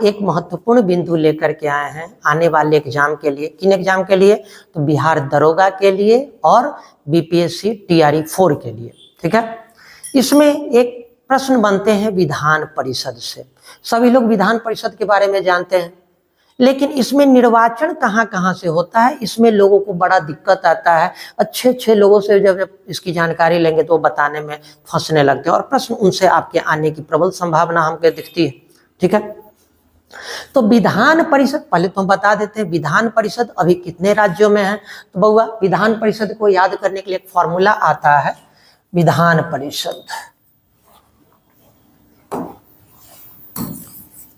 एक महत्वपूर्ण बिंदु लेकर के आए हैं आने वाले एग्जाम के लिए। किन एग्जाम के लिए? तो बिहार दरोगा के लिए और बीपीएससी टीआरई 4 के लिए। ठीक है, इसमें एक प्रश्न बनते हैं विधान परिषद से। सभी लोग विधान परिषद के बारे में जानते हैं, लेकिन इसमें निर्वाचन कहाँ कहाँ से होता है, इसमें लोगों को बड़ा दिक्कत आता है। अच्छे अच्छे लोगों से जब इसकी जानकारी लेंगे तो बताने में फंसने लगते हैं और प्रश्न उनसे आपके आने की प्रबल संभावना हमको दिखती है। ठीक है, तो विधान परिषद पहले तो हम बता देते हैं विधान परिषद अभी कितने राज्यों में है। तो बउआ, विधान परिषद को याद करने के लिए एक फॉर्मूला आता है। विधान परिषद,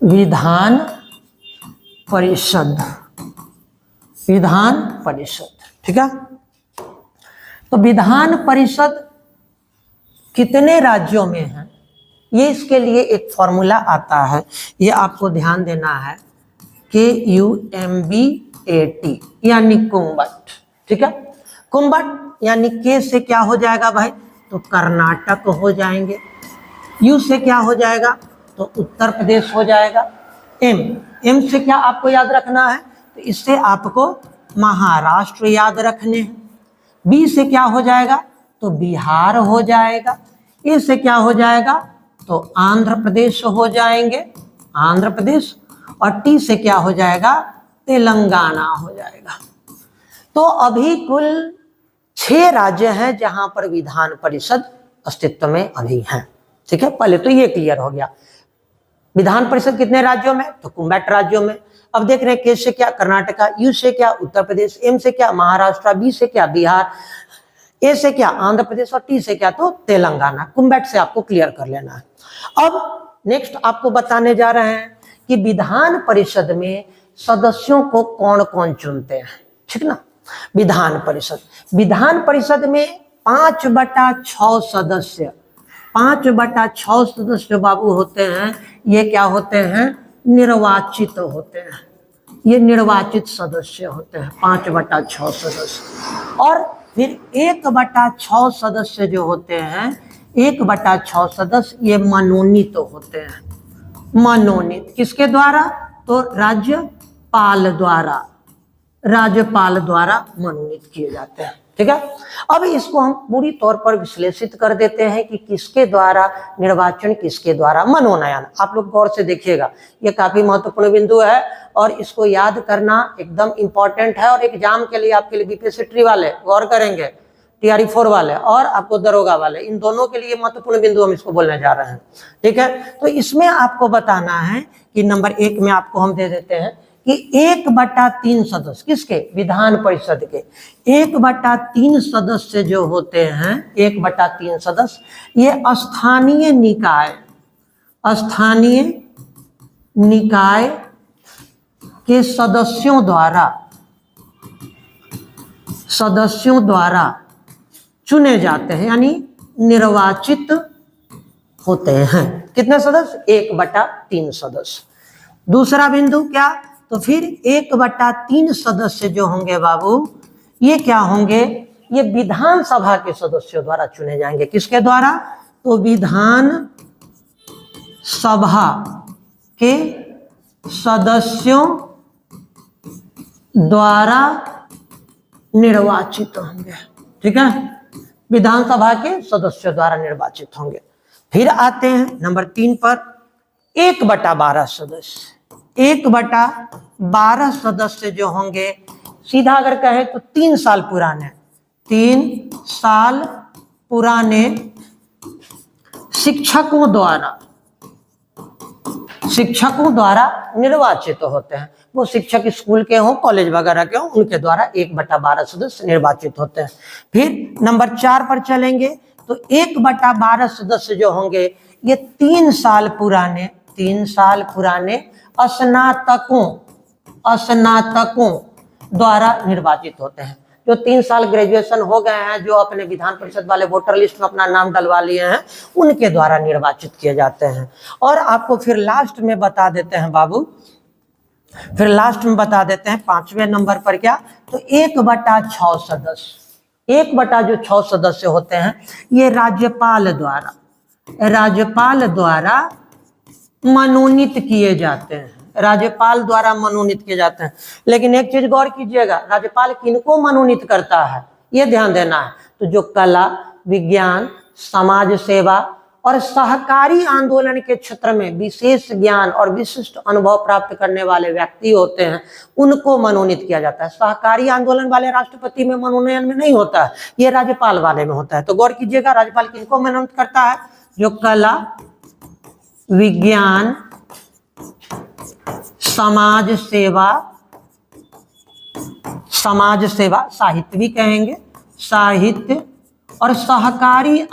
विधान परिषद, विधान परिषद। ठीक है, तो विधान परिषद कितने राज्यों में है, ये इसके लिए एक फॉर्मूला आता है। ये आपको ध्यान देना है, KUMBAT यानी कुंभट। ठीक है, कुंभट यानी के से क्या हो जाएगा भाई, तो कर्नाटक हो जाएंगे। यू से क्या हो जाएगा, तो उत्तर प्रदेश हो जाएगा। एम से क्या आपको याद रखना है, तो इससे आपको महाराष्ट्र याद रखने हैं। बी से क्या हो जाएगा, तो बिहार हो जाएगा। ए से क्या हो जाएगा, तो आंध्र प्रदेश हो जाएंगे, आंध्र प्रदेश। और टी से क्या हो जाएगा, तेलंगाना हो जाएगा। तो अभी कुल 6 राज्य हैं जहां पर विधान परिषद अस्तित्व में अभी हैं। ठीक है, पहले तो ये क्लियर हो गया। विधान परिषद कितने राज्यों में, तो कुंभट राज्यों में। अब देख रहे हैं के से क्या कर्नाटका, यू से क्या उत्तर प्रदेश, एम से क्या महाराष्ट्र, बी से क्या बिहार, ए से क्या आंध्र प्रदेश और टी से क्या तो तेलंगाना। कुंभट से आपको क्लियर कर लेना है। अब नेक्स्ट आपको बताने जा रहे हैं कि विधान परिषद में सदस्यों को कौन कौन चुनते हैं। ठीक ना, विधान परिषद, विधान परिषद में 5/6 सदस्य, 5/6 सदस्य बाबू होते हैं। ये क्या होते हैं, निर्वाचित होते हैं। ये निर्वाचित सदस्य होते हैं, 5/6 सदस्य। और फिर 1/6 सदस्य जो होते हैं, 1/6 सदस्य ये मनोनीत होते हैं। मनोनीत किसके द्वारा, तो राज्यपाल द्वारा, राज्यपाल द्वारा मनोनीत किए जाते हैं। ठीक है, अब इसको हम पूरी तौर पर विश्लेषित कर देते हैं कि किसके द्वारा निर्वाचन, किसके द्वारा मनोनयन। आप लोग गौर से देखिएगा, ये काफी महत्वपूर्ण बिंदु है और इसको याद करना एकदम इंपॉर्टेंट है। और एग्जाम के लिए आपके लिए बीपीएससी ट्री वाले गौर करेंगे, टीआरई 4 वाले और आपको दरोगा वाले, इन दोनों के लिए महत्वपूर्ण बिंदु हम इसको बोलने जा रहे हैं। ठीक है, तो इसमें आपको बताना है कि नंबर 1 में आपको हम दे देते हैं कि 1/3 सदस्य किसके, विधान परिषद के 1/3 सदस्य जो होते हैं, 1/3 सदस्य ये स्थानीय निकाय, स्थानीय निकाय के सदस्यों द्वारा चुने जाते हैं, यानी निर्वाचित होते हैं। कितने सदस्य, 1/3 सदस्य। दूसरा बिंदु क्या, तो फिर 1/3 सदस्य जो होंगे बाबू, ये क्या होंगे, ये विधानसभा के सदस्यों द्वारा चुने जाएंगे। किसके द्वारा, तो विधान सभा के सदस्यों द्वारा निर्वाचित होंगे। ठीक है, विधानसभा के सदस्यों द्वारा निर्वाचित होंगे। फिर आते हैं नंबर 3 पर 1/12 सदस्य। 1/12 सदस्य जो होंगे, सीधा अगर कहे तो 3 साल पुराने, 3 साल पुराने शिक्षकों द्वारा निर्वाचित होते हैं। वो शिक्षक स्कूल के हों, कॉलेज वगैरह के हों, उनके द्वारा 1/12 सदस्य निर्वाचित होते हैं। फिर नंबर 4 पर चलेंगे तो 1/12 सदस्य जो होंगे, ये 3 साल पुराने स्नातकों द्वारा निर्वाचित होते हैं। जो 3 साल ग्रेजुएशन हो गए हैं, जो अपने विधान परिषद वाले वोटर लिस्ट में अपना नाम डलवा लिए हैं, उनके द्वारा निर्वाचित किए जाते हैं। और आपको फिर लास्ट में बता देते हैं बाबू, फिर लास्ट में बता देते हैं 5वें नंबर पर क्या, तो 1/6 सदस्य, 1/6 सदस्य होते हैं, ये राज्यपाल द्वारा मनोनीत किए जाते हैं, राज्यपाल द्वारा मनोनीत किए जाते हैं। लेकिन एक चीज गौर कीजिएगा, राज्यपाल किनको मनोनीत करता है ये ध्यान देना है। तो जो कला, विज्ञान, समाज सेवा और सहकारी आंदोलन के क्षेत्र में विशेष ज्ञान और विशिष्ट अनुभव प्राप्त करने वाले व्यक्ति होते हैं उनको मनोनीत किया जाता है। सहकारी आंदोलन वाले राष्ट्रपति में मनोनयन में नहीं होता है, ये राज्यपाल वाले में होता है। तो गौर कीजिएगा, राज्यपाल किनको मनोनीत करता है? जो कला, विज्ञान, समाज सेवा, साहित्य भी कहेंगे, साहित्य और सहकारी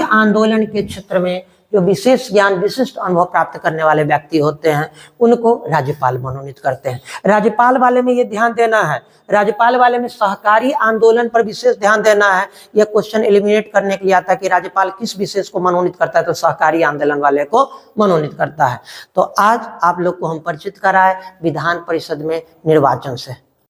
आंदोलन के क्षेत्र में जो विशेष ज्ञान, विशिष्ट अनुभव प्राप्त करने वाले व्यक्ति होते हैं उनको राज्यपाल मनोनीत करते हैं। राज्यपाल वाले में ये ध्यान देना है, राज्यपाल वाले में सहकारी आंदोलन पर विशेष ध्यान देना है। यह क्वेश्चन एलिमिनेट करने के लिए आता है कि राज्यपाल किस विशेष को मनोनीत करता है, तो सहकारी आंदोलन वाले को मनोनीत करता है। तो आज आप लोग को हम परिचित कराए विधान परिषद में निर्वाचन से।